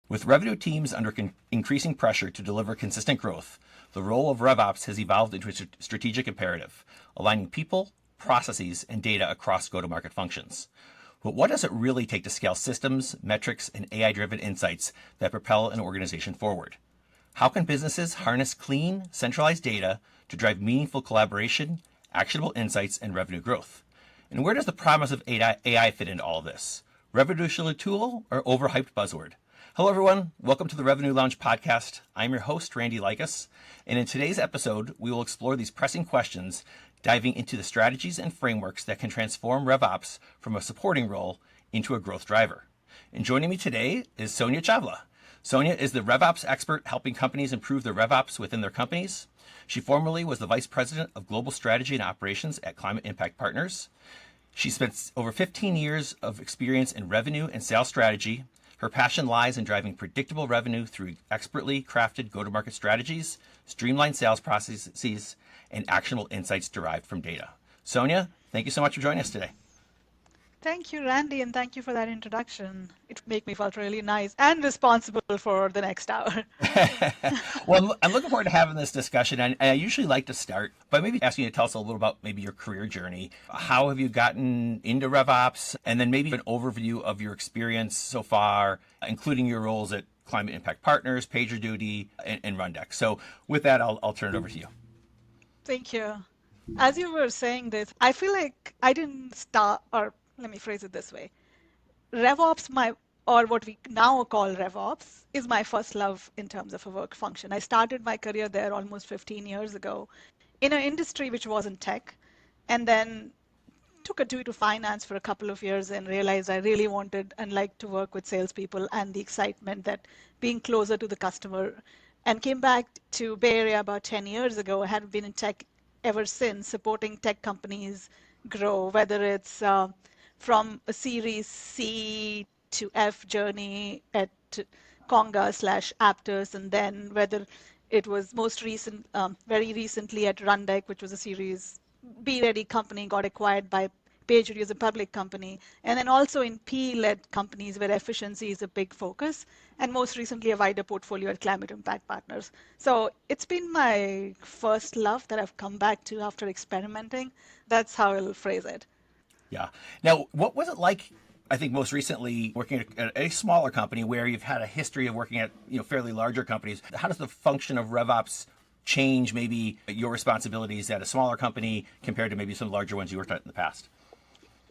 With revenue teams under increasing pressure to deliver consistent growth, the role of RevOps has evolved into a strategic imperative, aligning people, processes, and data across go-to-market functions. But what does it really take to scale systems, metrics, and AI-driven insights that propel an organization forward? How can businesses harness clean, centralized data to drive meaningful collaboration, actionable insights, and revenue growth? And where does the promise of AI fit into all of this? Revolutionary tool or overhyped buzzword? Hello, everyone. Welcome to the Revenue Lounge podcast. I'm your host, Randy Likas, and in today's episode, we will explore these pressing questions, diving into the strategies and frameworks that can transform RevOps from a supporting role into a growth driver. And joining me today is Sonia Chawla. Sonia is the RevOps expert helping companies improve their RevOps within their companies. She formerly was the Vice President of Global Strategy and Operations at Climate Impact Partners. She spent over 15 years of experience in revenue and sales strategy. Her passion lies in driving predictable revenue through expertly crafted go-to-market strategies, streamlined sales processes, and actionable insights derived from data. Sonia, thank you so much for joining us today. Thank you, Randy, and thank you for that introduction. It made me feel really nice and responsible for the next hour. Well, I'm looking forward to having this discussion, and I usually like to start by maybe asking you to tell us a little about maybe your career journey. How have you gotten into RevOps, and then maybe an overview of your experience so far, including your roles at Climate Impact Partners, PagerDuty, and Rundeck. So with that, I'll turn it over to you. Thank you. As you were saying this, I feel like I didn't start, or let me phrase it this way. RevOps, or what we now call RevOps, is my first love in terms of a work function. I started my career there almost 15 years ago in an industry which wasn't tech, and then took a due to finance for a couple of years and realized I really wanted and liked to work with salespeople and the excitement that being closer to the customer, and came back to Bay Area about 10 years ago. I had been in tech ever since, supporting tech companies grow, whether it's from a Series C to F journey at Conga/Aptus, and then whether it was very recently at Rundeck, which was a Series B-ready company, got acquired by PagerDuty as a public company, and then also in P-led companies where efficiency is a big focus, and most recently a wider portfolio at Climate Impact Partners. So it's been my first love that I've come back to after experimenting. That's how I'll phrase it. Yeah. Now, what was it like, I think most recently, working at a smaller company where you've had a history of working at fairly larger companies? How does the function of RevOps change maybe your responsibilities at a smaller company compared to maybe some larger ones you worked at in the past?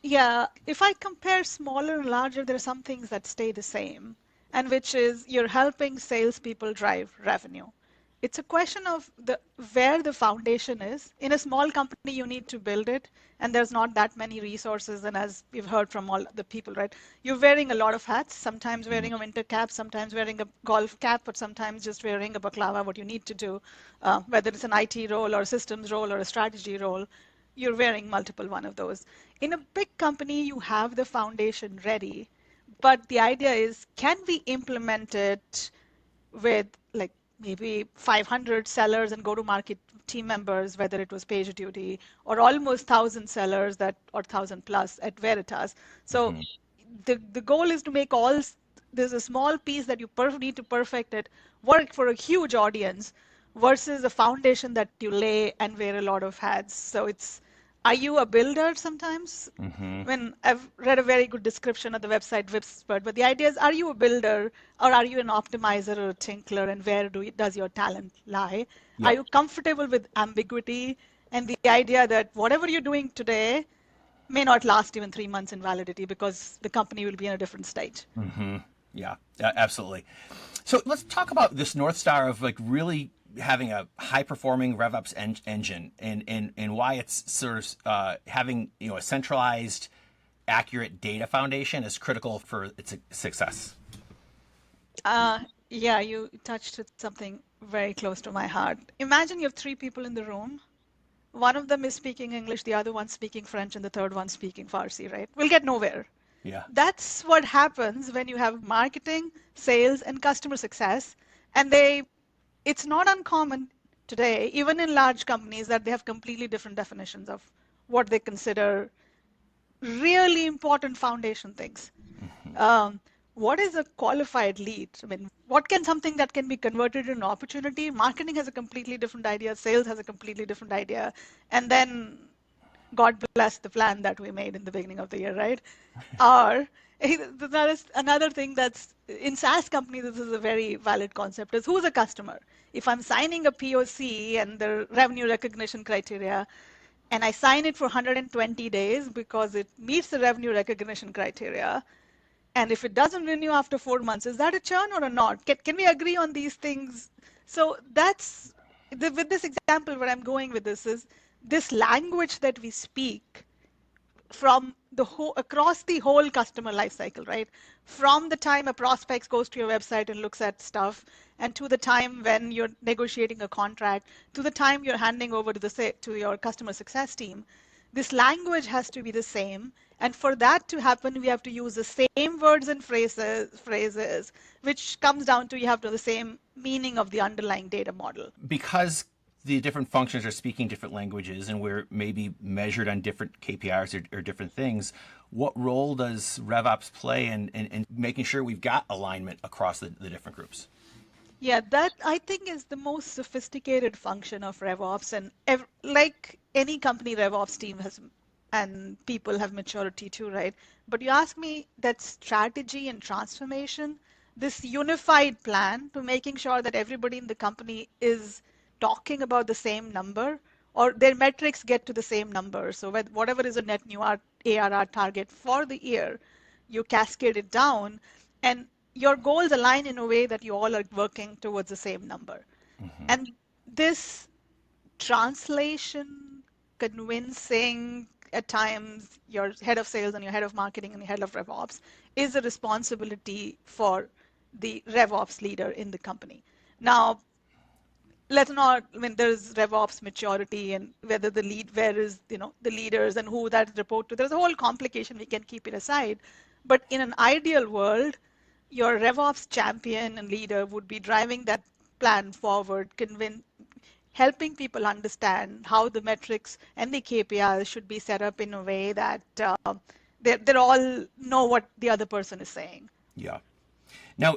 Yeah, if I compare smaller and larger, there are some things that stay the same, and which is you're helping salespeople drive revenue. It's a question of where the foundation is. In a small company, you need to build it, and there's not that many resources. And as we've heard from all the people, right, you're wearing a lot of hats, sometimes wearing a winter cap, sometimes wearing a golf cap, but sometimes just wearing a baklava, what you need to do, whether it's an IT role or a systems role or a strategy role, you're wearing multiple one of those. In a big company, you have the foundation ready, but the idea is, can we implement it with like maybe 500 sellers and go-to-market team members, whether it was PagerDuty, or almost 1,000 sellers or 1,000 plus at Veritas. So the goal is to make there's a small piece that you need to perfect it, work for a huge audience, versus a foundation that you lay and wear a lot of hats. So are you a builder sometimes? When I've read a very good description of the website Whispered, but the idea is, are you a builder or are you an optimizer or a tinkler, and where does your talent lie? Yep. Are you comfortable with ambiguity and the idea that whatever you're doing today may not last even 3 months in validity because the company will be in a different stage? Yeah, absolutely. So let's talk about this North Star of like really having a high-performing RevOps engine, and why it's sort of having a centralized, accurate data foundation is critical for its success. Yeah, you touched something very close to my heart. Imagine you have 3 people in the room. One of them is speaking English, the other one speaking French, and the third one speaking Farsi, right? We'll get nowhere. Yeah. That's what happens when you have marketing, sales, and customer success, and it's not uncommon today, even in large companies, that they have completely different definitions of what they consider really important foundation things. what is a qualified lead? I mean, what can something that can be converted into an opportunity? Marketing has a completely different idea. Sales has a completely different idea. And then God bless the plan that we made in the beginning of the year, right? Or another thing that's in SaaS companies, this is a very valid concept, is who's a customer? If I'm signing a POC and the revenue recognition criteria, and I sign it for 120 days because it meets the revenue recognition criteria, and if it doesn't renew after 4 months, is that a churn or a not? Can we agree on these things? So with this example, where I'm going with this is this language that we speak from the whole across the whole customer life cycle, right? From the time a prospect goes to your website and looks at stuff, and to the time when you're negotiating a contract, to the time you're handing over to your customer success team, this language has to be the same. And for that to happen, we have to use the same words and phrases, which comes down to you have to the same meaning of the underlying data model. Because the different functions are speaking different languages and we're maybe measured on different KPIs or different things, what role does RevOps play in making sure we've got alignment across the different groups? Yeah, that I think is the most sophisticated function of RevOps, and like any company, RevOps team has, and people have maturity too, right? But you ask me that strategy and transformation, this unified plan to making sure that everybody in the company is talking about the same number or their metrics get to the same number. So whatever is a net new ARR target for the year, you cascade it down, and your goals align in a way that you all are working towards the same number. Mm-hmm. And this translation, convincing at times your head of sales and your head of marketing and your head of RevOps is a responsibility for the RevOps leader in the company. Now, let's not, I mean, there's RevOps maturity and whether where is, the leaders and who that report to. There's a whole complication. We can keep it aside. But in an ideal world, your RevOps champion and leader would be driving that plan forward, helping people understand how the metrics and the KPIs should be set up in a way that they all know what the other person is saying. Yeah. Now,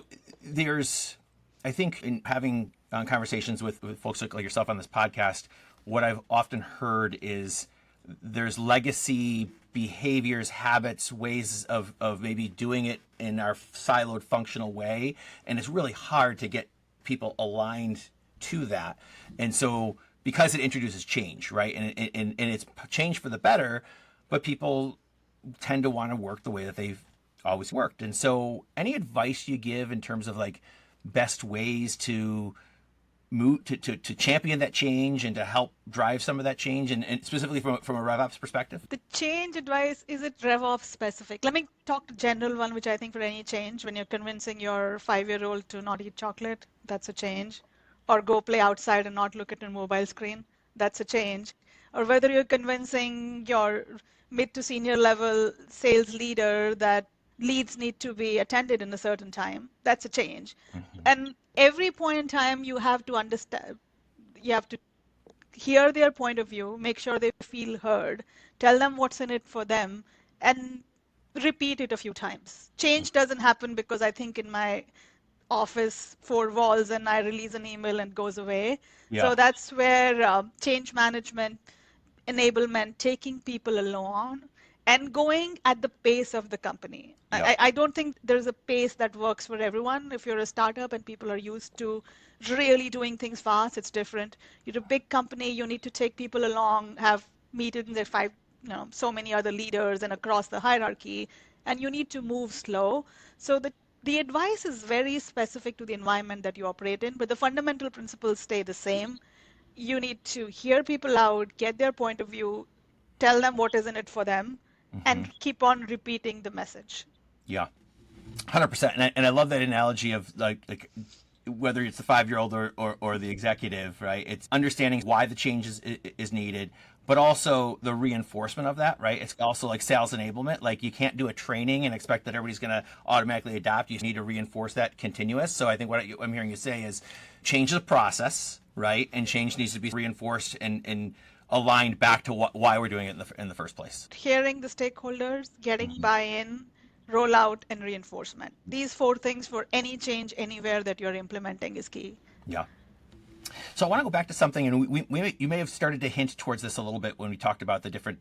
I think in having conversations with folks like yourself on this podcast, what I've often heard is there's legacy behaviors, habits, ways of maybe doing it in our siloed functional way. And it's really hard to get people aligned to that. And so because it introduces change, right? And it's change for the better, but people tend to want to work the way that they've always worked. And so any advice you give in terms of like best ways to move to champion that change and to help drive some of that change, and specifically from a RevOps perspective? The change advice, is it RevOps specific? Let me talk to general one, which I think for any change, when you're convincing your 5-year-old to not eat chocolate, that's a change. Or go play outside and not look at a mobile screen, that's a change. Or whether you're convincing your mid to senior level sales leader that leads need to be attended in a certain time, that's a change. Mm-hmm. And every point in time, you have to understand, you have to hear their point of view, make sure they feel heard, tell them what's in it for them, and repeat it a few times. Change doesn't happen because I think in my office 4 walls and I release an email and it goes away. Yeah. So that's where change management, enablement, taking people along, and going at the pace of the company. Yeah. I don't think there's a pace that works for everyone. If you're a startup and people are used to really doing things fast, it's different. You're a big company, you need to take people along, have meetings at so many other leaders and across the hierarchy, and you need to move slow. So the advice is very specific to the environment that you operate in, but the fundamental principles stay the same. You need to hear people out, get their point of view, tell them what is in it for them, Mm-hmm. and keep on repeating the message. Yeah, 100%. And I love that analogy of like whether it's the 5-year-old or the executive, right? It's understanding why the change is needed, but also the reinforcement of that, right? It's also like sales enablement. Like you can't do a training and expect that everybody's going to automatically adapt. You need to reinforce that continuous. So I think what I'm hearing you say is change is a process, right? And change needs to be reinforced and aligned back to why we're doing it in the first place. Hearing the stakeholders, getting buy-in, rollout, and reinforcement. These 4 things for any change anywhere that you're implementing is key. Yeah. So I want to go back to something, and you may have started to hint towards this a little bit when we talked about the different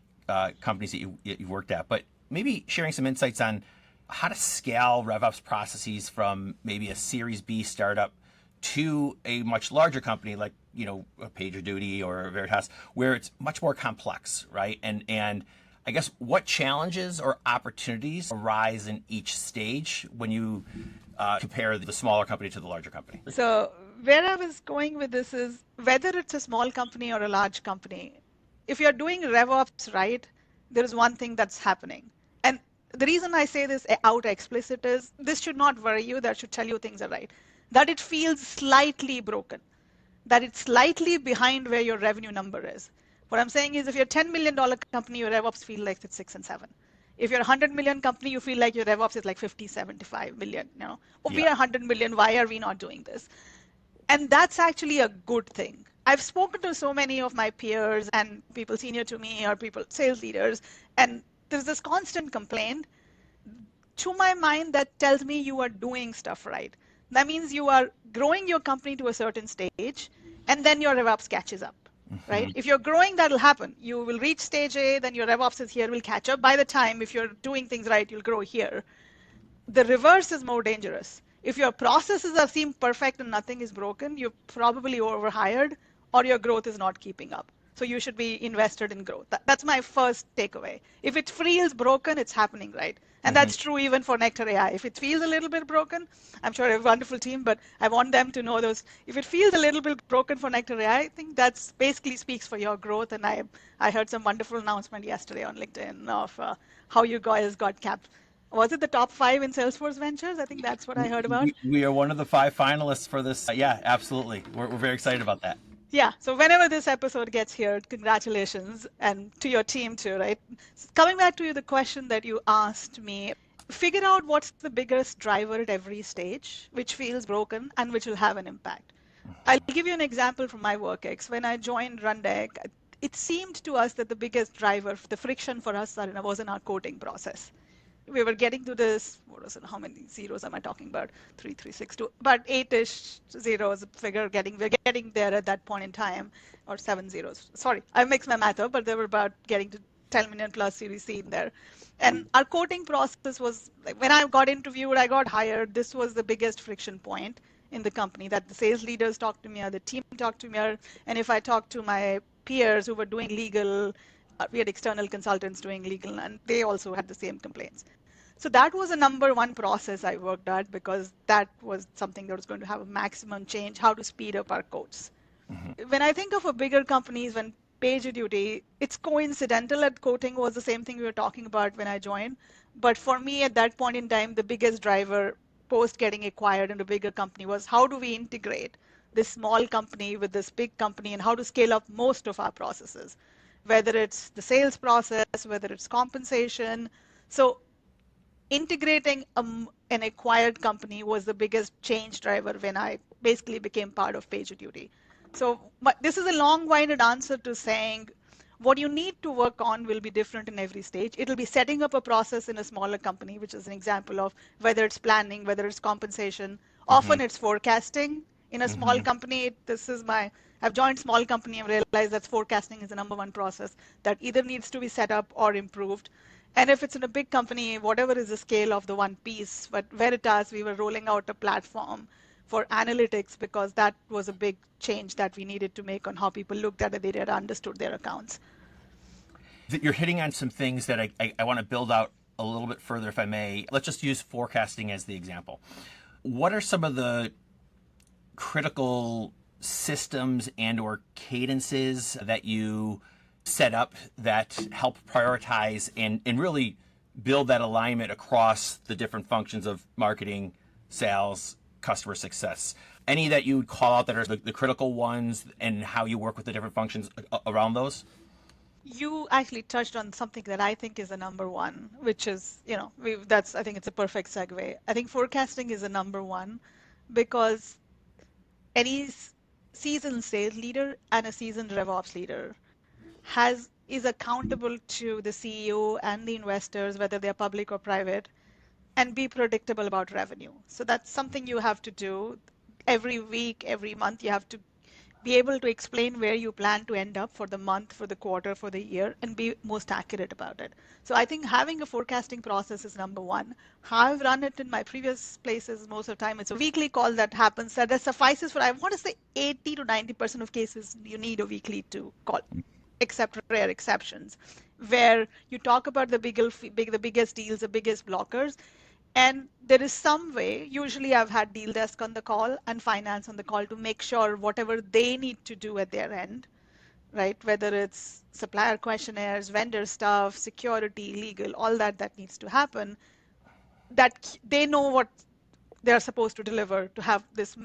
companies that you've worked at, but maybe sharing some insights on how to scale RevOps processes from maybe a Series B startup to a much larger company like, a PagerDuty or Veritas, where it's much more complex, right? And I guess what challenges or opportunities arise in each stage when you compare the smaller company to the larger company? So where I was going with this is whether it's a small company or a large company, if you're doing RevOps right, there is one thing that's happening. And the reason I say this out explicit is this should not worry you, that should tell you things are right. That it feels slightly broken, that it's slightly behind where your revenue number is. What I'm saying is if you're a $10 million company, your RevOps feel like it's 6 and 7. If you're a 100 million company, you feel like your RevOps is like 50, 75 million. Oh, we are 100 million. Why are we not doing this? And that's actually a good thing. I've spoken to so many of my peers and people senior to me or people, sales leaders, and there's this constant complaint. To my mind, that tells me you are doing stuff right. That means you are growing your company to a certain stage, and then your RevOps catches up. Right? If you're growing, that'll happen. You will reach stage A, then your RevOps is here, will catch up. By the time, if you're doing things right, you'll grow here. The reverse is more dangerous. If your processes seem perfect and nothing is broken, you're probably overhired or your growth is not keeping up. So you should be invested in growth. That's my first takeaway. If it feels broken, it's happening right. And that's true even for Nectar AI. If it feels a little bit broken, I'm sure I have a wonderful team, but I want them to know those. If it feels a little bit broken for Nectar AI, I think that's basically speaks for your growth. And I heard some wonderful announcement yesterday on LinkedIn of how you guys got capped. Was it the top 5 in Salesforce Ventures? I think that's what I heard about. We are one of the 5 finalists for this. Yeah, absolutely. We're very excited about that. Yeah, so whenever this episode gets here, congratulations, and to your team too, right? Coming back to you, the question that you asked me, figure out what's the biggest driver at every stage, which feels broken and which will have an impact. I'll give you an example from my work When I joined Rundeck, it seemed to us that the biggest driver, the friction for us was in our coding process. We were getting to this, what was it, how many zeros am I talking about? 3, 3, 6, 2, about 8-ish zeros figure we're getting there at that point in time, or 7 zeros. Sorry, I mixed my math up, but they were about getting to 10 million plus Series C in there. And our coding process was, like, when I got interviewed, I got hired, this was the biggest friction point in the company, that the sales leaders talked to me, or the team talked to me, and if I talked to my peers who were doing legal, we had external consultants doing legal, and they also had the same complaints. So that was a number one process I worked at because that was something that was going to have a maximum change, how to speed up our codes. When I think of a bigger companies, when PagerDuty, it's coincidental that coding was the same thing we were talking about when I joined. But for me at that point in time, the biggest driver post getting acquired in a bigger company was how do we integrate this small company with this big company and how to scale up most of our processes, whether it's the sales process, whether it's compensation. So integrating an acquired company was the biggest change driver when I basically became part of PagerDuty. So this is a long-winded answer to saying what you need to work on will be different in every stage. It'll be setting up a process in a smaller company, which is an example of whether it's planning, whether it's compensation. Often it's forecasting. In a small company, I've joined small company and realized that forecasting is the number one process that either needs to be set up or improved. And if it's in a big company, whatever is the scale of the one piece, but Veritas, we were rolling out a platform for analytics because that was a big change that we needed to make on how people looked at the data and understood their accounts. You're hitting on some things that I want to build out a little bit further, if I may. Let's just use forecasting as the example. What are some of the critical systems and or cadences that you set up that help prioritize and really build that alignment across the different functions of marketing, sales, customer success? Any that you would call out that are the critical ones and how you work with the different functions around those? You actually touched on something that I think is the number one, which is, I think it's a perfect segue. I think forecasting is a number one because any seasoned sales leader and a seasoned RevOps leader is accountable to the CEO and the investors, whether they're public or private, and be predictable about revenue. So that's something you have to do every week, every month. You have to be able to explain where you plan to end up for the month, for the quarter, for the year, and be most accurate about it. So I think having a forecasting process is number one. How I've run it in my previous places, most of the time, it's a weekly call that happens that suffices for, I want to say, 80 to 90% of cases, you need a weekly to call, except rare exceptions, where you talk about the biggest deals, the biggest blockers, and there is some way, usually I've had deal desk on the call and finance on the call to make sure whatever they need to do at their end, right? Whether it's supplier questionnaires, vendor stuff, security, legal, all that needs to happen, that they know what they're supposed to deliver to have this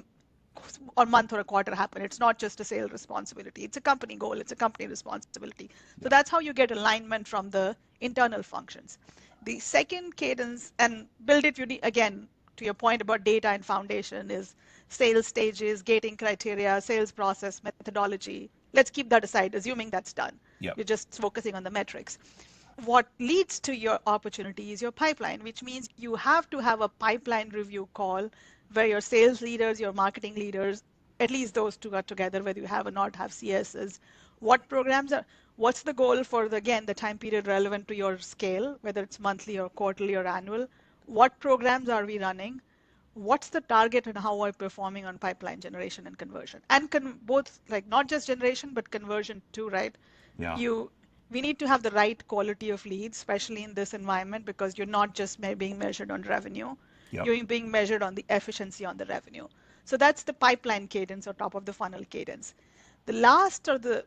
or month or a quarter happen. It's not just a sale responsibility. It's a company goal. It's a company responsibility. So that's how you get alignment from the internal functions. The second cadence, and build it again to your point about data and foundation, is sales stages, gating criteria, sales process, methodology. Let's keep that aside, assuming that's done. Yep. You're just focusing on the metrics. What leads to your opportunity is your pipeline, which means you have to have a pipeline review call where your sales leaders, your marketing leaders, at least those two are together, whether you have or not have CSs. What programs are, what's the goal for again, the time period relevant to your scale, whether it's monthly or quarterly or annual? What programs are we running? What's the target and how are we performing on pipeline generation and conversion? And both, like not just generation, but conversion too, right? Yeah. We need to have the right quality of leads, especially in this environment, because you're not just being measured on revenue. Yep. You're being measured on the efficiency on the revenue. So that's the pipeline cadence or top of the funnel cadence. The last or the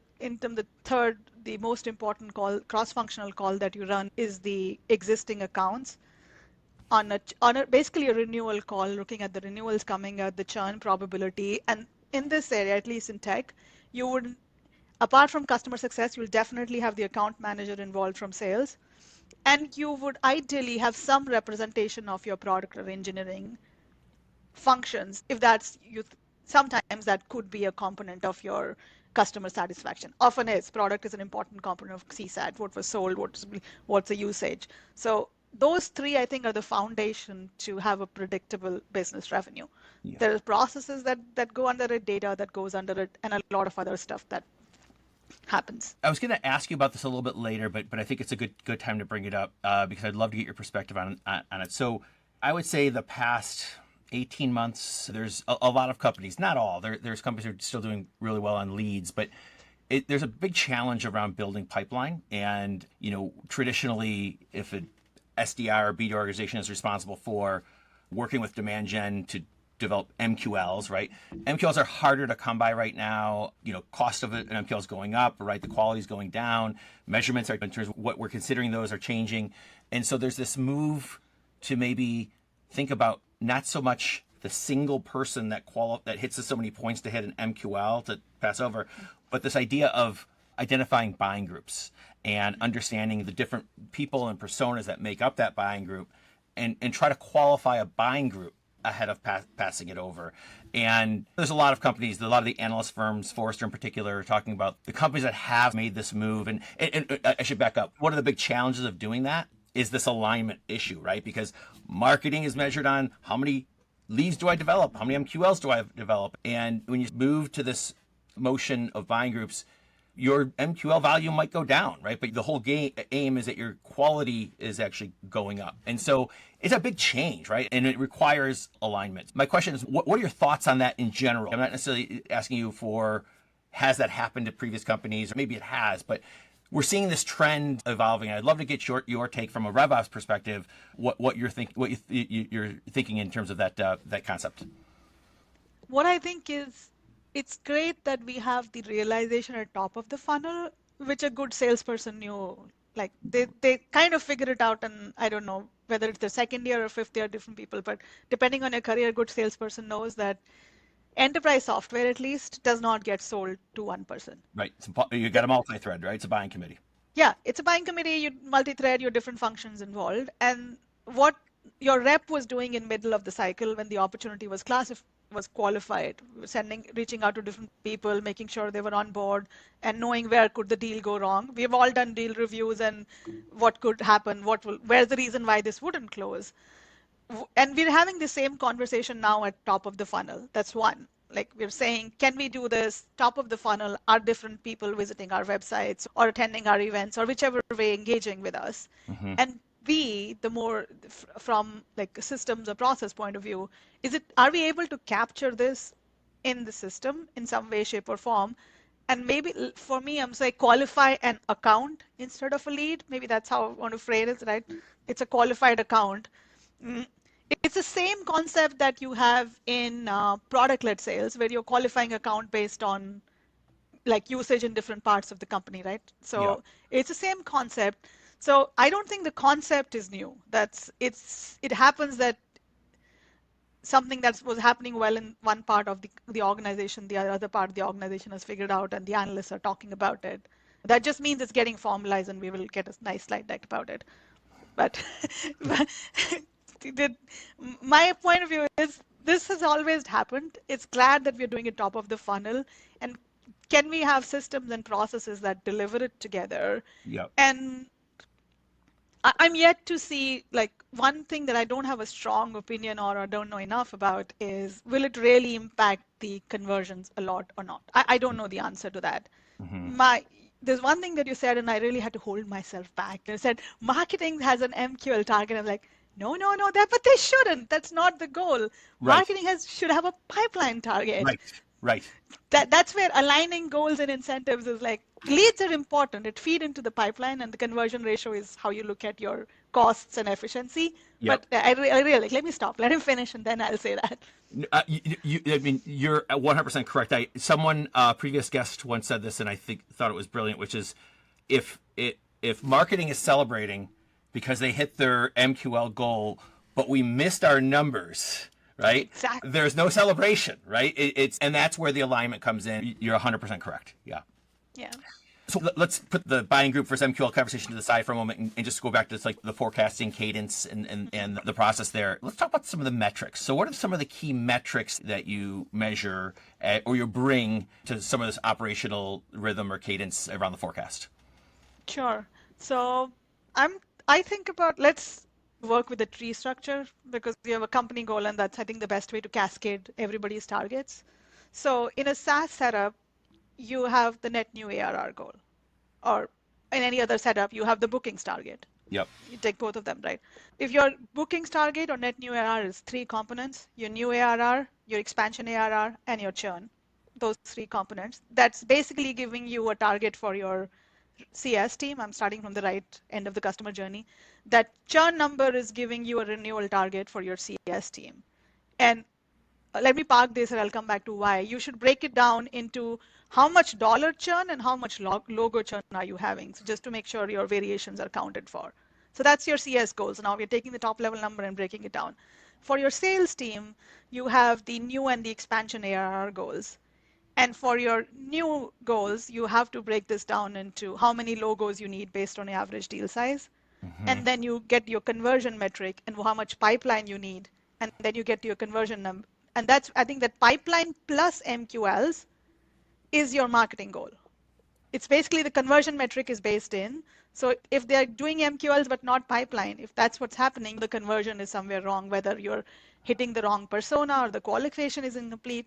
third, the most important call, cross-functional call that you run is the existing accounts on basically a renewal call, looking at the renewals coming at the churn probability. And in this area, at least in tech, you would, apart from customer success, you'll definitely have the account manager involved from sales. And you would ideally have some representation of your product or engineering functions. If that's you, sometimes that could be a component of your customer satisfaction. Often is. Product is an important component of CSAT. What was sold, what's the usage. So those three, I think, are the foundation to have a predictable business revenue. Yeah. There are processes that go under it, data that goes under it, and a lot of other stuff that happens. I was going to ask you about this a little bit later, but I think it's a good time to bring it up because I'd love to get your perspective on it. So I would say the past 18 months, there's a lot of companies, not all. There's companies who are still doing really well on leads, but there's a big challenge around building pipeline. And traditionally, if an SDR or BD organization is responsible for working with demand gen to develop MQLs, right? MQLs are harder to come by right now. Cost of an MQL is going up, right? The quality is going down. Measurements are, in terms of what we're considering, those are changing. And so there's this move to maybe think about not so much the single person that hits so many points to hit an MQL to pass over, but this idea of identifying buying groups and understanding the different people and personas that make up that buying group and try to qualify a buying group ahead of passing it over. And there's a lot of companies, a lot of the analyst firms, Forrester in particular, are talking about the companies that have made this move. And I should back up. One of the big challenges of doing that is this alignment issue, right? Because marketing is measured on how many leads do I develop? How many MQLs do I develop? And when you move to this motion of buying groups, your MQL value might go down, right? But the whole aim is that your quality is actually going up. And so it's a big change, right? And it requires alignment. My question is, what are your thoughts on that in general? I'm not necessarily asking you for, has that happened to previous companies? Or maybe it has, but we're seeing this trend evolving. I'd love to get your take from a RevOps perspective, what you're thinking in terms of that concept. What I think is, it's great that we have the realization at top of the funnel, which a good salesperson knew. Like they kind of figure it out, and I don't know whether it's the second year or fifth year, different people, but depending on your career, a good salesperson knows that enterprise software, at least, does not get sold to one person. Right. You got a multi-thread, right? It's a buying committee. Yeah, it's a buying committee, you multi-thread, your different functions involved. And what your rep was doing in middle of the cycle when the opportunity was qualified, reaching out to different people, making sure they were on board and knowing where could the deal go wrong. We've all done deal reviews and what could happen, where's the reason why this wouldn't close. and we're having the same conversation now at top of the funnel. That's one. Like we're saying, can we do this top of the funnel? Are different people visiting our websites or attending our events or whichever way engaging with us? Mm-hmm. And B, the more from like a systems or process point of view, are we able to capture this in the system in some way, shape, or form? And maybe for me, I'm saying qualify an account instead of a lead. Maybe that's how I want to phrase it, right? It's a qualified account. Mm, It's the same concept that you have in product-led sales, where you're qualifying account based on like usage in different parts of the company, right? Yeah. So it's the same concept. So I don't think the concept is new. It happens that something that was happening well in one part of the organization, the other part of the organization has figured out, and the analysts are talking about it. That just means it's getting formalized, and we will get a nice slide deck about it. But, but my point of view is this has always happened. It's glad that we're doing it top of the funnel, and can we have systems and processes that deliver it together? Yep. And I'm yet to see, like, one thing that I don't have a strong opinion or don't know enough about is, will it really impact the conversions a lot or not? I don't know the answer to that. Mm-hmm. There's one thing that you said, and I really had to hold myself back. You said marketing has an MQL target. I'm like, no, no, no, but they shouldn't. That's not the goal. Right. Marketing should have a pipeline target. Right. Right. That's where aligning goals and incentives is like, leads are important. It feed into the pipeline, and the conversion ratio is how you look at your costs and efficiency. Yep. But I really, let me stop. Let him finish, and then I'll say that. I mean, you're 100% correct. Someone, previous guest once said this, and I thought it was brilliant, which is if marketing is celebrating because they hit their MQL goal, but we missed our numbers, right? Exactly. There's no celebration, right? And that's where the alignment comes in. You're 100% correct. Yeah. Yeah. So let's put the buying group versus MQL conversation to the side for a moment and just go back to this, like the forecasting cadence and the process there. Let's talk about some of the metrics. So what are some of the key metrics that you measure or you bring to some of this operational rhythm or cadence around the forecast? Sure. So I think about, let's work with the tree structure, because we have a company goal, and that's, I think, the best way to cascade everybody's targets. So in a SaaS setup, you have the net new ARR goal, or in any other setup, you have the bookings target. Yep. You take both of them, right? If your bookings target or net new ARR is 3 components, your new ARR, your expansion ARR, and your churn, those 3 components, that's basically giving you a target for your CS team. I'm starting from the right end of the customer journey. That churn number is giving you a renewal target for your CS team. And let me park this and I'll come back to why. You should break it down into how much dollar churn and how much logo churn are you having, so just to make sure your variations are counted for. So that's your CS goals. Now we're taking the top level number and breaking it down. For your sales team, you have the new and the expansion ARR goals. And for your new goals, you have to break this down into how many logos you need based on your average deal size. Mm-hmm. And then you get your conversion metric and how much pipeline you need. And then you get your conversion number. And that's, I think, that pipeline plus MQLs is your marketing goal. It's basically the conversion metric is based in. So if they're doing MQLs but not pipeline, if that's what's happening, the conversion is somewhere wrong, whether you're hitting the wrong persona or the qualification is incomplete.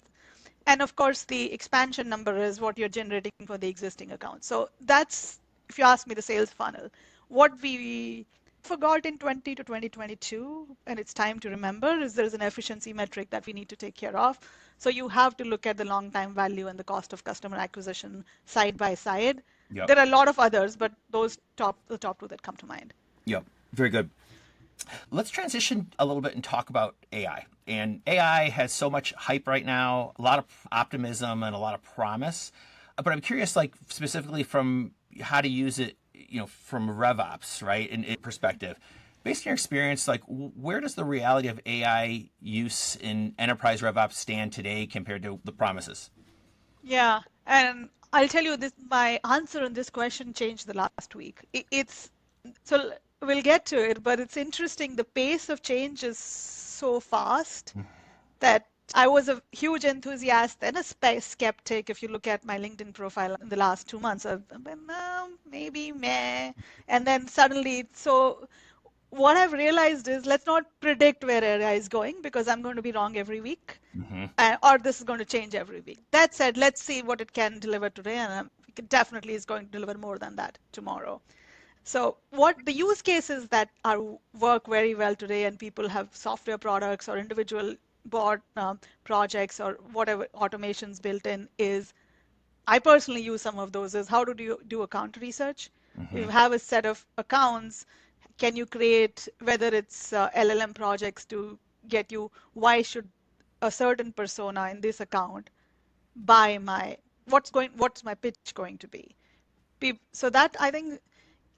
And of course, the expansion number is what you're generating for the existing account. So that's, if you ask me, the sales funnel. What we forgot in 20 to 2022, and it's time to remember, is there's an efficiency metric that we need to take care of. So you have to look at the long time value and the cost of customer acquisition side by side. Yep. There are a lot of others, but those the top 2 that come to mind. Yep. Very good. Let's transition a little bit and talk about AI. And AI has so much hype right now, a lot of optimism and a lot of promise. But I'm curious, like specifically from how to use it, from RevOps, right, in perspective. Based on your experience, like where does the reality of AI use in enterprise RevOps stand today compared to the promises? Yeah, and I'll tell you this, my answer on this question changed the last week. So we'll get to it, but it's interesting. The pace of change is so fast that I was a huge enthusiast and a skeptic. If you look at my LinkedIn profile in the last 2 months, I've been maybe meh, and then suddenly, so what I've realized is let's not predict where AI is going because I'm going to be wrong every week, or this is going to change every week. That said, let's see what it can deliver today, and it definitely is going to deliver more than that tomorrow. So what the use cases that are work very well today, and people have software products or individual board projects or whatever automations built in, is I personally use some of those. Is how do you do account research? You have a set of accounts. Can you create, whether it's LLM projects to get you, why should a certain persona in this account buy what's my pitch going to be? So that, I think,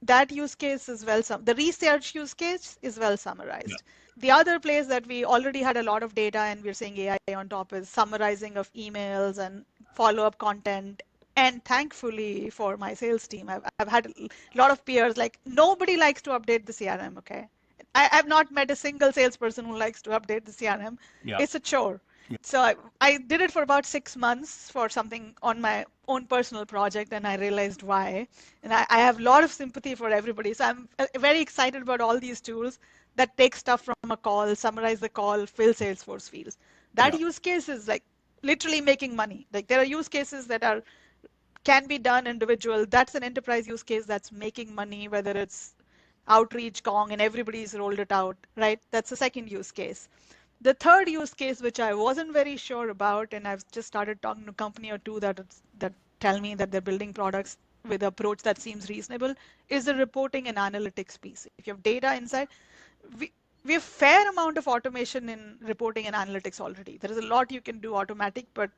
that use case is the research use case is well Yeah. summarized. The other place that we already had a lot of data and we're seeing AI on top is summarizing of emails and follow-up content. And thankfully for my sales team, I've had a lot of peers, like nobody likes to update the CRM, okay? I've not met a single salesperson who likes to update the CRM. Yeah. It's a chore. So I did it for about 6 months for something on my own personal project, and I realized why. And I have a lot of sympathy for everybody. So I'm very excited about all these tools that take stuff from a call, summarize the call, fill Salesforce fields. That Yeah. use case is like literally making money. Like there are use cases that can be done individual. That's an enterprise use case that's making money, whether it's outreach, Kong, and everybody's rolled it out, right? That's the second use case. The third use case, which I wasn't very sure about, and I've just started talking to a company or two that tell me that they're building products with an approach that seems reasonable, is the reporting and analytics piece. If you have data inside, we, we have fair amount of automation in reporting and analytics already. There is a lot you can do automatic, but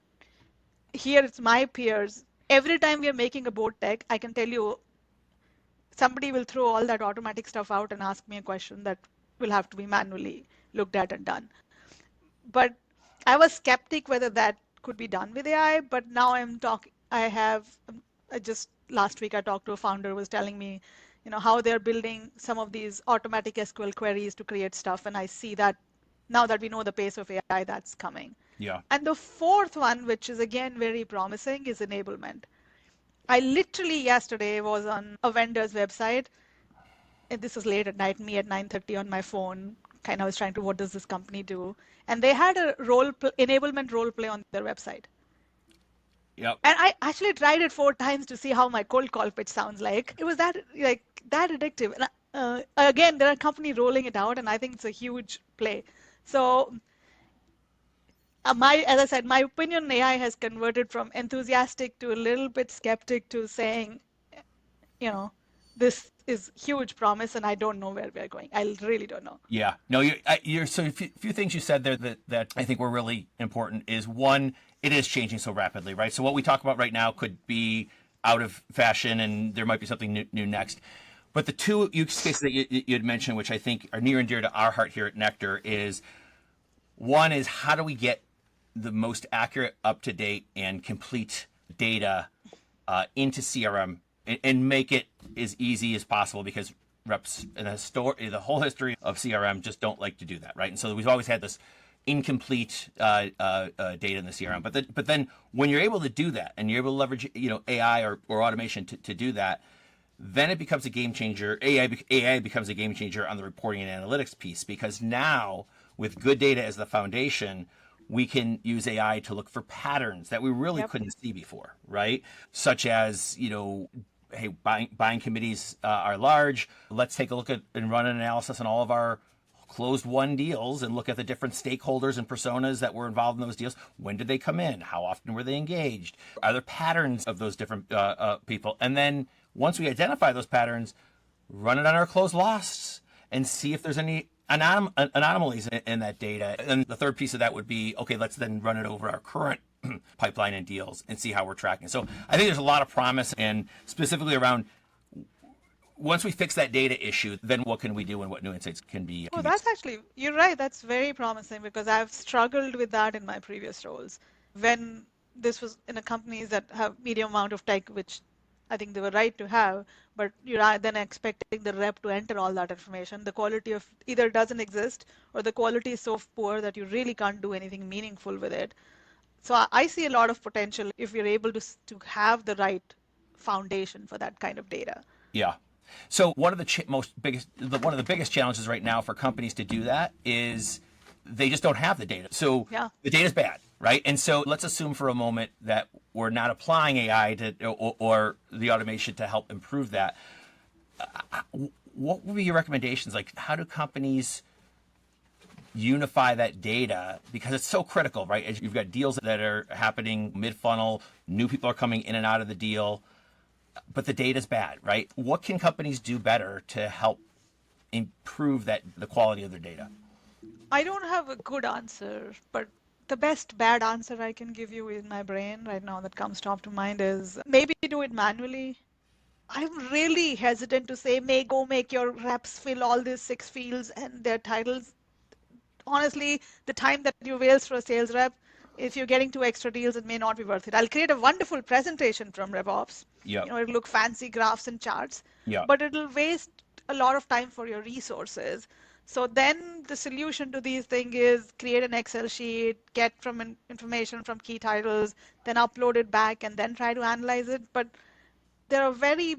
here it's my peers. Every time we are making a board deck, I can tell you somebody will throw all that automatic stuff out and ask me a question that will have to be manually looked at and done. But I was skeptic whether that could be done with AI, but now I just last week I talked to a founder who was telling me, how they're building some of these automatic SQL queries to create stuff. And I see that now that we know the pace of AI that's coming. Yeah. And the fourth one, which is again very promising, is enablement. I literally yesterday was on a vendor's website, and this was late at night, me at 9:30 on my phone, kind of was trying to, what does this company do? And they had a enablement role play on their website. Yep. And I actually tried it 4 times to see how my cold call pitch sounds like. It was that addictive. And again, there are companies rolling it out, and I think it's a huge play. So as I said, my opinion on AI has converted from enthusiastic to a little bit skeptic to saying, this is huge promise, and I don't know where we're going. I really don't know. Yeah. No, you're so a few things you said there that I think were really important is one, it is changing so rapidly, right? So what we talk about right now could be out of fashion and there might be something new next. But the two use cases that you had mentioned, which I think are near and dear to our heart here at Nectar, is one is how do we get the most accurate, up-to-date, and complete data into CRM and make it as easy as possible, because reps in the whole history of CRM just don't like to do that, right? And so we've always had this incomplete data in the CRM. But then when you're able to do that and you're able to leverage AI or automation to do that, then it becomes a game changer. AI becomes a game changer on the reporting and analytics piece, because now with good data as the foundation, we can use AI to look for patterns that we really couldn't see before, right? Such as, hey, buying committees are large. Let's take a look at and run an analysis on all of our closed won deals and look at the different stakeholders and personas that were involved in those deals. When did they come in? How often were they engaged? Are there patterns of those different people? And then once we identify those patterns, run it on our closed loss and see if there's any anomalies in that data. And the third piece of that would be, okay, let's then run it over our current pipeline and deals and see how we're tracking. So I think there's a lot of promise, and specifically around once we fix that data issue, then what can we do and what new insights can be. Oh, that's actually, you're right. That's very promising, because I've struggled with that in my previous roles. When this was in a companies that have medium amount of tech, which I think they were right to have, but you're then expecting the rep to enter all that information. The quality of either doesn't exist or the quality is so poor that you really can't do anything meaningful with it. So I see a lot of potential if you're able to have the right foundation for that kind of data. Yeah. So one of the one of the biggest challenges right now for companies to do that is they just don't have the data. So Yeah. the data's bad, right? And so let's assume for a moment that we're not applying AI or the automation to help improve that. What would be your recommendations? Like, how do companies unify that data, because it's so critical, right? As you've got deals that are happening mid-funnel, new people are coming in and out of the deal, but the data's bad, right? What can companies do better to help improve the quality of their data? I don't have a good answer, but the best bad answer I can give you in my brain right now that comes top to mind is maybe do it manually. I'm really hesitant to say, make your reps fill all these 6 fields and their titles. Honestly, the time that you waste for a sales rep, if you're getting 2 extra deals, it may not be worth it. I'll create a wonderful presentation from RevOps. Yep. It'll look fancy graphs and charts, Yep. but it'll waste a lot of time for your resources. So then the solution to these things is create an Excel sheet, get from information from key titles, then upload it back and then try to analyze it. But there are very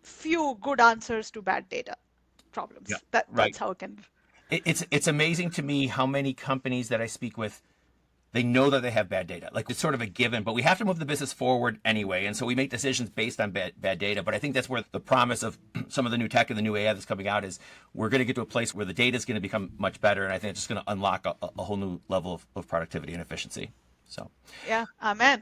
few good answers to bad data Yep. problems. Right. That's how it can. It's amazing to me how many companies that I speak with, they know that they have bad data. Like, it's sort of a given, but we have to move the business forward anyway. And so we make decisions based on bad data. But I think that's where the promise of some of the new tech and the new AI that's coming out is we're going to get to a place where the data is going to become much better. And I think it's just going to unlock a whole new level of productivity and efficiency. So, Yeah, amen.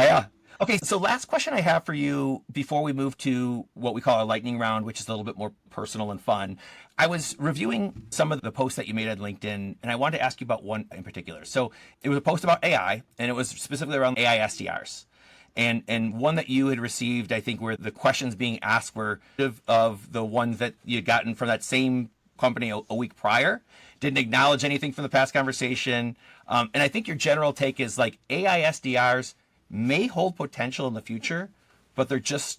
yeah. Okay, so last question I have for you before we move to what we call our lightning round, which is a little bit more personal and fun. I was reviewing some of the posts that you made on LinkedIn, and I wanted to ask you about one in particular. So it was a post about AI, and it was specifically around AI SDRs. And one that you had received, I think, where the questions being asked were of the ones that you had gotten from that same company a week prior, didn't acknowledge anything from the past conversation. And I think your general take is like AI SDRs may hold potential in the future, but they're just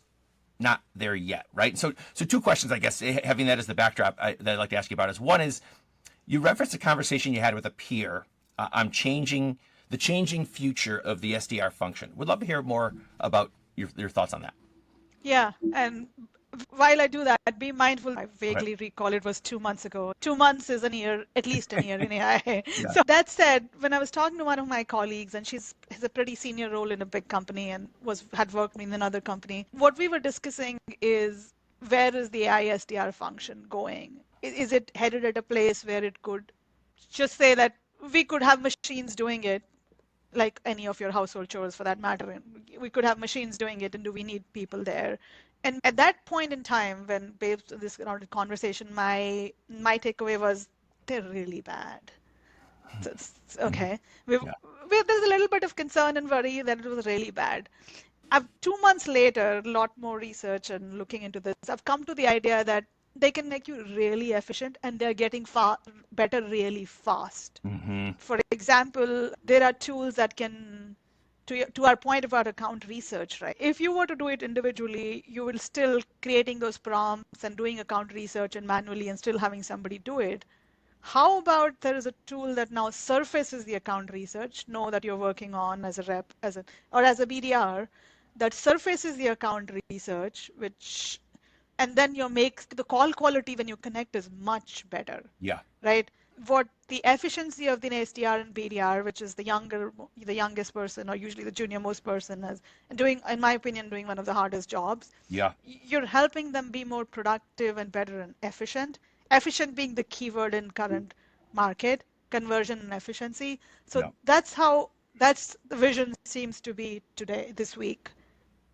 not there yet, right? So two questions, I guess, having that as the backdrop, that I'd like to ask you about is, one is, you referenced a conversation you had with a peer on the changing future of the SDR function. Would love to hear more about your thoughts on that. Yeah, and while I do that, be mindful. I Okay. vaguely recall it was 2 months ago. 2 months is a year, at least a year in AI. Yeah. So that said, when I was talking to one of my colleagues, and she's has a pretty senior role in a big company and had worked in another company, what we were discussing is where is the AI SDR function going? Is it headed at a place where it could just say that we could have machines doing it, like any of your household chores for that matter. And we could have machines doing it, and do we need people there? And at that point in time, when based on this conversation, my takeaway was they're really bad. So okay. Yeah. There's a little bit of concern and worry that it was really bad. 2 months later, a lot more research and looking into this, I've come to the idea that they can make you really efficient and they're getting better really fast. Mm-hmm. For example, there are tools that can, to our point about account research, right? If you were to do it individually, you will still creating those prompts and doing account research and manually and still having somebody do it. How about there is a tool that now surfaces the account research, know that you're working on as a rep, or as a BDR, that surfaces the account research, and then the call quality when you connect is much better, Yeah. right? What the efficiency of the SDR and BDR, which is the youngest person, or usually the junior most person, is doing, in my opinion, doing one of the hardest jobs. Yeah. You're helping them be more productive and better and efficient. Efficient being the keyword in current market, conversion and efficiency. So Yeah. that's the vision seems to be today, this week.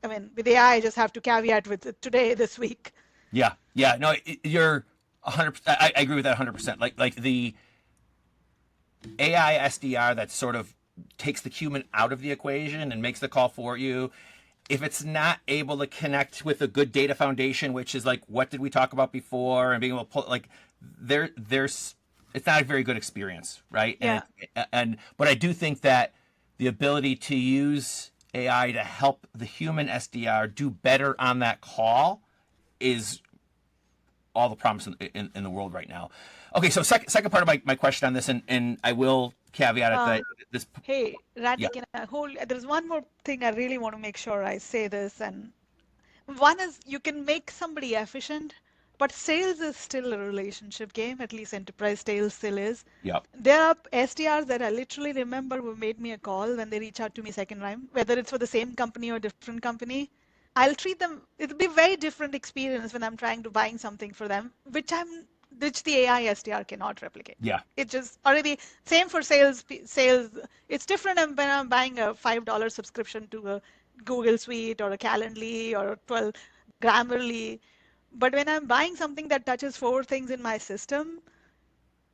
I mean, with AI, I just have to caveat with today, this week. Yeah. Yeah. No, you're 100%. I agree with that 100%. Like the AI SDR that sort of takes the human out of the equation and makes the call for you. If it's not able to connect with a good data foundation, which is like, what did we talk about before, and being able to pull, like, there's it's not a very good experience, right? Yeah. But I do think that the ability to use AI to help the human SDR do better on that call is all the promise in the world right now. Okay, so second part of my question on this, and I will caveat it that this. Hey, Randy, Yeah. there's one more thing I really want to make sure I say this, and One is you can make somebody efficient, but sales is still a relationship game, at least enterprise sales still is. Yep. There are SDRs that I literally remember who made me a call when they reach out to me second time, whether it's for the same company or different company. I'll treat them, it'll be a very different experience when I'm trying to buying something for them, which the AI SDR cannot replicate. Yeah. It just already same for sales. It's different when I'm buying a $5 subscription to a Google Suite or a Calendly or a 12 Grammarly. But when I'm buying something that touches four things in my system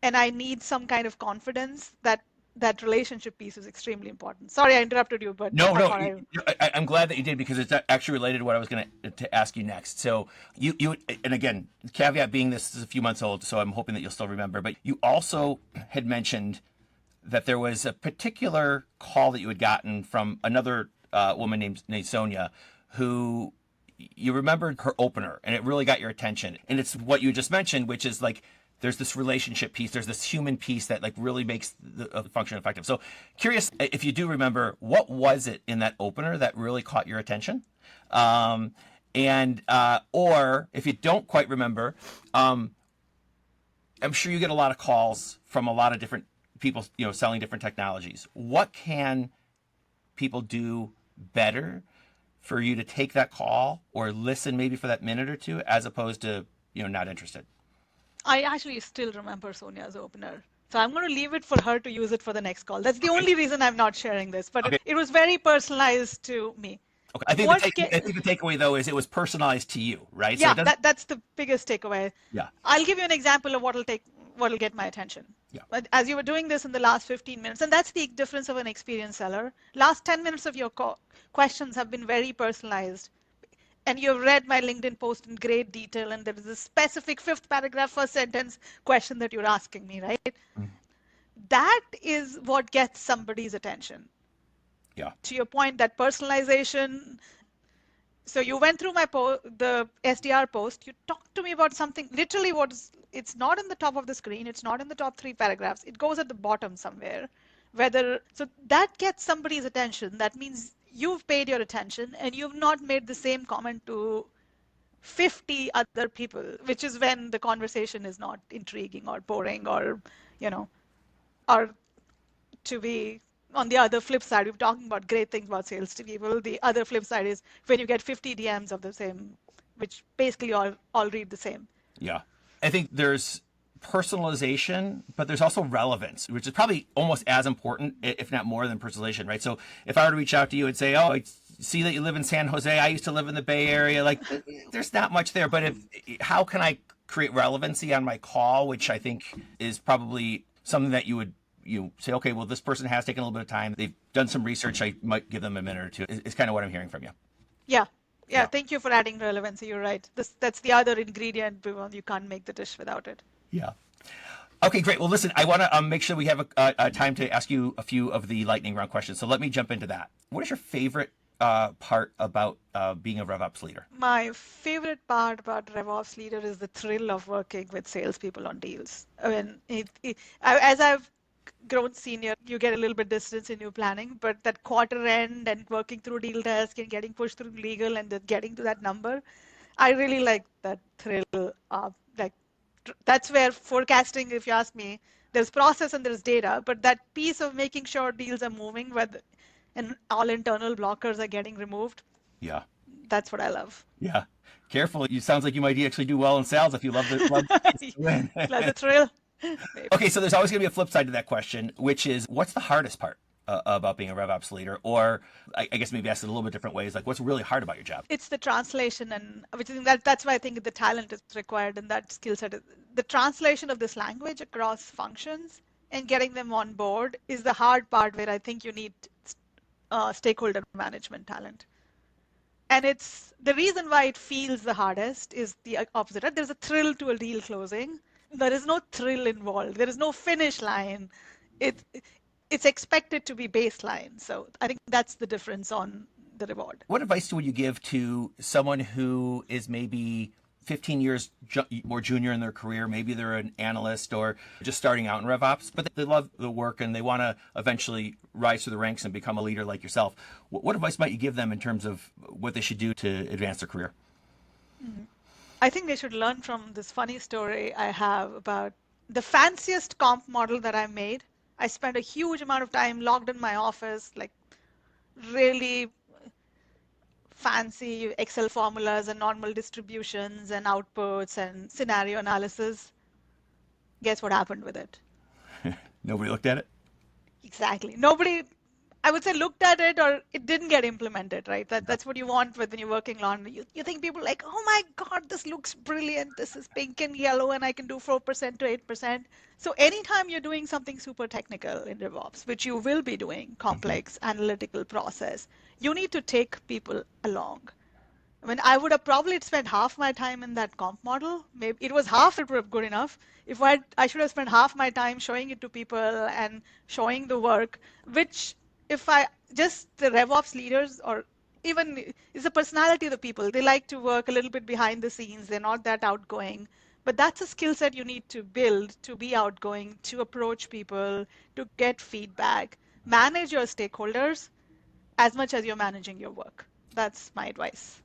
and I need some kind of confidence, that relationship piece is extremely important. Sorry, I interrupted you, but No, I no. thought I. I'm glad that you did because it's actually related to what I was going to ask you next. So and again, caveat being this is a few months old, so I'm hoping that you'll still remember. But you also had mentioned that there was a particular call that you had gotten from another woman named Sonia, who you remembered her opener, and it really got your attention. And it's what you just mentioned, which is like there's this relationship piece, there's this human piece that like really makes the function effective. So curious if you do remember, what was it in that opener that really caught your attention? And or if you don't quite remember, I'm sure you get a lot of calls from a lot of different people, selling different technologies. What can people do better for you to take that call or listen maybe for that minute or two, as opposed to, not interested? I actually still remember Sonia's opener. So I'm going to leave it for her to use it for the next call. That's the only reason I'm not sharing this, but Okay. it was very personalized to me. Okay. What I think the takeaway though is it was personalized to you, right? So Yeah, it doesn't. that's the biggest takeaway. Yeah. I'll give you an example of what'll get my attention. Yeah. But as you were doing this in the last 15 minutes, and that's the difference of an experienced seller. Last 10 minutes of your questions have been very personalized. And you've read my LinkedIn post in great detail, and there is a specific fifth paragraph, first sentence question that you're asking me, right? Mm. That is what gets somebody's attention. Yeah. To your point, that personalization. So you went through the SDR post. You talked to me about something. Literally, it's not in the top of the screen. It's not in the top three paragraphs. It goes at the bottom somewhere. So that gets somebody's attention. That means you've paid your attention and you've not made the same comment to 50 other people, which is when the conversation is not intriguing or boring or to be on the other flip side, we're talking about great things about sales to people. The other flip side is when you get 50 DMs of the same, which basically all read the same. Yeah. I think there's personalization, but there's also relevance, which is probably almost as important, if not more than personalization, right? So if I were to reach out to you and say, oh, I see that you live in San Jose, I used to live in the Bay Area, like there's not much there, but how can I create relevancy on my call, which I think is probably something that you say, okay, well, this person has taken a little bit of time. They've done some research. I might give them a minute or two. Is kind of what I'm hearing from you. Yeah. Thank you for adding relevancy. You're right. That's the other ingredient. You can't make the dish without it. Yeah. Okay, great. Well, listen, I want to make sure we have a time to ask you a few of the lightning round questions. So let me jump into that. What is your favorite part about being a RevOps leader? My favorite part about RevOps leader is the thrill of working with salespeople on deals. I mean, as I've grown senior, you get a little bit distance in your planning, but that quarter end and working through deal desk and getting pushed through legal and then getting to that number, I really like that thrill. That's where forecasting, if you ask me, there's process and there's data, but that piece of making sure deals are moving and all internal blockers are getting removed. Yeah. That's what I love. Yeah. Careful. It sounds like you might actually do well in sales if you love the win. Like the thrill. Okay, so there's always going to be a flip side to that question, which is what's the hardest part about being a RevOps leader? Or I guess maybe ask it a little bit different ways, like what's really hard about your job? It's the translation, and that's why I think the talent is required in that skill set. The translation of this language across functions and getting them on board is the hard part where I think you need stakeholder management talent. And it's the reason why it feels the hardest is the opposite. Right? There's a thrill to a deal closing. There is no thrill involved. There is no finish line. It's expected to be baseline. So I think that's the difference on the reward. What advice would you give to someone who is maybe 15 years more junior in their career. Maybe they're an analyst or just starting out in RevOps, but they love the work and they want to eventually rise through the ranks and become a leader like yourself. What advice might you give them in terms of what they should do to advance their career? I think they should learn from this funny story I have about the fanciest comp model that I made. I spent a huge amount of time logged in my office, like really fancy Excel formulas and normal distributions and outputs and scenario analysis. Guess what happened with it? Nobody looked at it? Exactly. Nobody, I would say, looked at it or it didn't get implemented, right? That's what you want when you're working on. You think people like, oh my God, this looks brilliant. This is pink and yellow and I can do 4% to 8%. So anytime you're doing something super technical in RevOps, which you will be doing, complex analytical process, you need to take people along. I mean, I would have probably spent half my time in that comp model. Maybe it was half, it would have good enough. If I should have spent half my time showing it to people and showing the work, which if I just the RevOps leaders or even is the personality of the people. They like to work a little bit behind the scenes. They're not that outgoing. But that's a skill set you need to build to be outgoing, to approach people, to get feedback, manage your stakeholders as much as you're managing your work. That's my advice.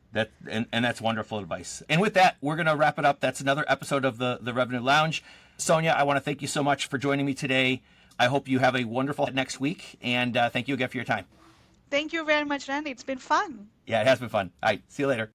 And that's wonderful advice. And with that, we're going to wrap it up. That's another episode of the Revenue Lounge. Sonia, I want to thank you so much for joining me today. I hope you have a wonderful next week. And thank you again for your time. Thank you very much, Randy. It's been fun. Yeah, it has been fun. All right. See you later.